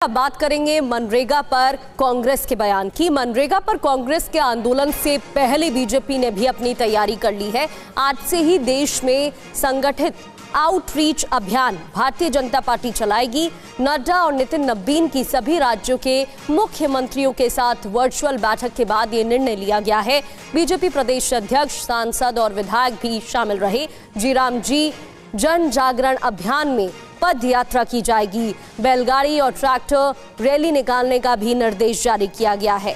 अब बात करेंगे मनरेगा पर कांग्रेस के बयान की। मनरेगा पर कांग्रेस के आंदोलन से पहले बीजेपी ने भी अपनी तैयारी कर ली है। आज से ही देश में संगठित आउटरीच अभियान भारतीय जनता पार्टी चलाएगी। नड्डा और नितिन नबीन की सभी राज्यों के मुख्यमंत्रियों के साथ वर्चुअल बैठक के बाद ये निर्णय लिया गया है। बीजेपी प्रदेश अध्यक्ष, सांसद और विधायक भी शामिल रहे। जीराम जी जन जागरण अभियान में पद यात्रा की जाएगी। बैलगाड़ी और ट्रैक्टर रैली निकालने का भी निर्देश जारी किया गया है।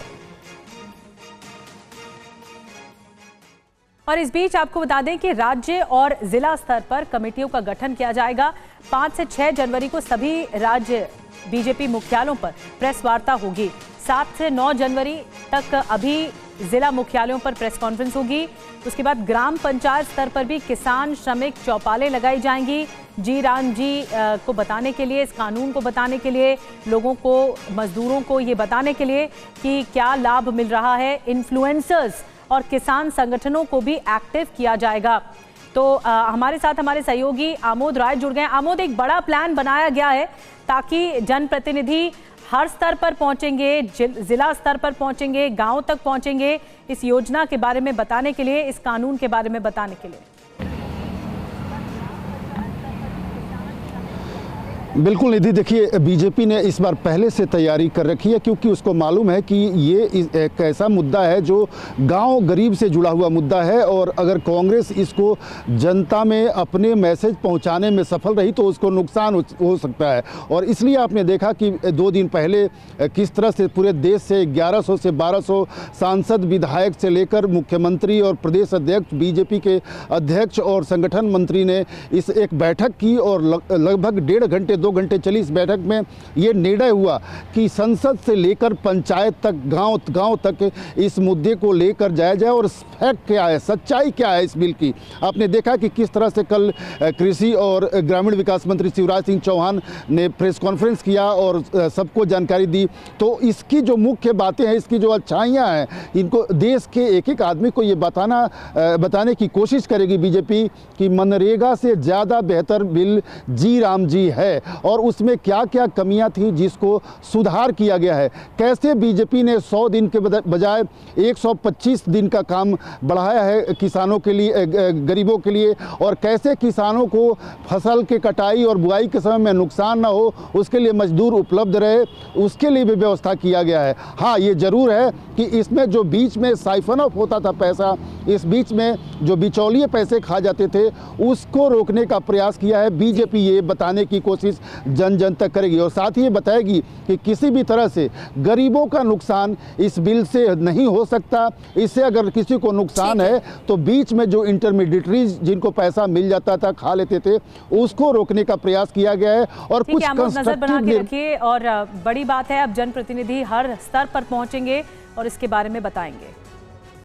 और इस बीच आपको बता दें कि राज्य और जिला स्तर पर कमेटियों का गठन किया जाएगा। 5 से 6 जनवरी को सभी राज्य बीजेपी मुख्यालयों पर प्रेस वार्ता होगी। 7 से 9 जनवरी तक अभी जिला मुख्यालयों पर प्रेस कॉन्फ्रेंस होगी। उसके बाद ग्राम पंचायत स्तर पर भी किसान श्रमिक चौपालें लगाई जाएंगी। जीराम जी को बताने के लिए, इस कानून को बताने के लिए, लोगों को, मजदूरों को ये बताने के लिए कि क्या लाभ मिल रहा है। इन्फ्लुएंसर्स और किसान संगठनों को भी एक्टिव किया जाएगा। तो हमारे साथ हमारे सहयोगी आमोद राय जुड़ गए। आमोद, एक बड़ा प्लान बनाया गया है ताकि जनप्रतिनिधि हर स्तर पर पहुंचेंगे, जिला स्तर पर पहुंचेंगे, गांव तक पहुंचेंगे इस योजना के बारे में बताने के लिए, इस कानून के बारे में बताने के लिए। बिल्कुल निधि, देखिए बीजेपी ने इस बार पहले से तैयारी कर रखी है क्योंकि उसको मालूम है कि ये एक ऐसा मुद्दा है जो गांव गरीब से जुड़ा हुआ मुद्दा है और अगर कांग्रेस इसको जनता में अपने मैसेज पहुंचाने में सफल रही तो उसको नुकसान हो सकता है। और इसलिए आपने देखा कि 2 दिन पहले किस तरह से पूरे देश से 1100 से 1200 सांसद, विधायक से लेकर मुख्यमंत्री और प्रदेश अध्यक्ष, बीजेपी के अध्यक्ष और संगठन मंत्री ने इस एक बैठक की और लगभग 1.5 घंटे 2 घंटे चली इस बैठक में ये निर्णय हुआ कि संसद से लेकर पंचायत तक, गांव तक इस मुद्दे को लेकर जाया जाए। और फैक्ट क्या है, सच्चाई क्या है इस बिल की। आपने देखा कि किस तरह से कल कृषि और ग्रामीण विकास मंत्री शिवराज सिंह चौहान ने प्रेस कॉन्फ्रेंस किया और सबको जानकारी दी। तो इसकी जो मुख्य बातें हैं, इसकी जो अच्छाइयाँ हैं, इनको देश के एक आदमी को ये बताने की कोशिश करेगी बीजेपी कि मनरेगा से ज़्यादा बेहतर बिल जीराम जी है और उसमें क्या क्या कमियां थी जिसको सुधार किया गया है। कैसे बीजेपी ने 100 दिन के बजाय 125 दिन का काम बढ़ाया है किसानों के लिए, गरीबों के लिए, और कैसे किसानों को फसल के कटाई और बुआई के समय में नुकसान ना हो उसके लिए मजदूर उपलब्ध रहे, उसके लिए भी व्यवस्था किया गया है। हाँ, ये जरूर है कि इसमें जो बीच में साइफन ऑफ होता था पैसा, इस बीच में जो बिचौलिए पैसे खा जाते थे उसको रोकने का प्रयास किया है। बीजेपी ये बताने की कोशिश जन जन तक करेगी और साथ ही ये बताएगी कि किसी भी तरह से गरीबों का नुकसान इस बिल से नहीं हो सकता। इससे अगर किसी को नुकसान है तो बीच में जो इंटरमीडिएटरीज जिनको पैसा मिल जाता था, खा लेते थे, उसको रोकने का प्रयास किया गया है। और कुछ नजर बना के रखिए। और बड़ी बात है, अब जनप्रतिनिधि हर स्तर पर पहुंचेंगे और इसके बारे में बताएंगे।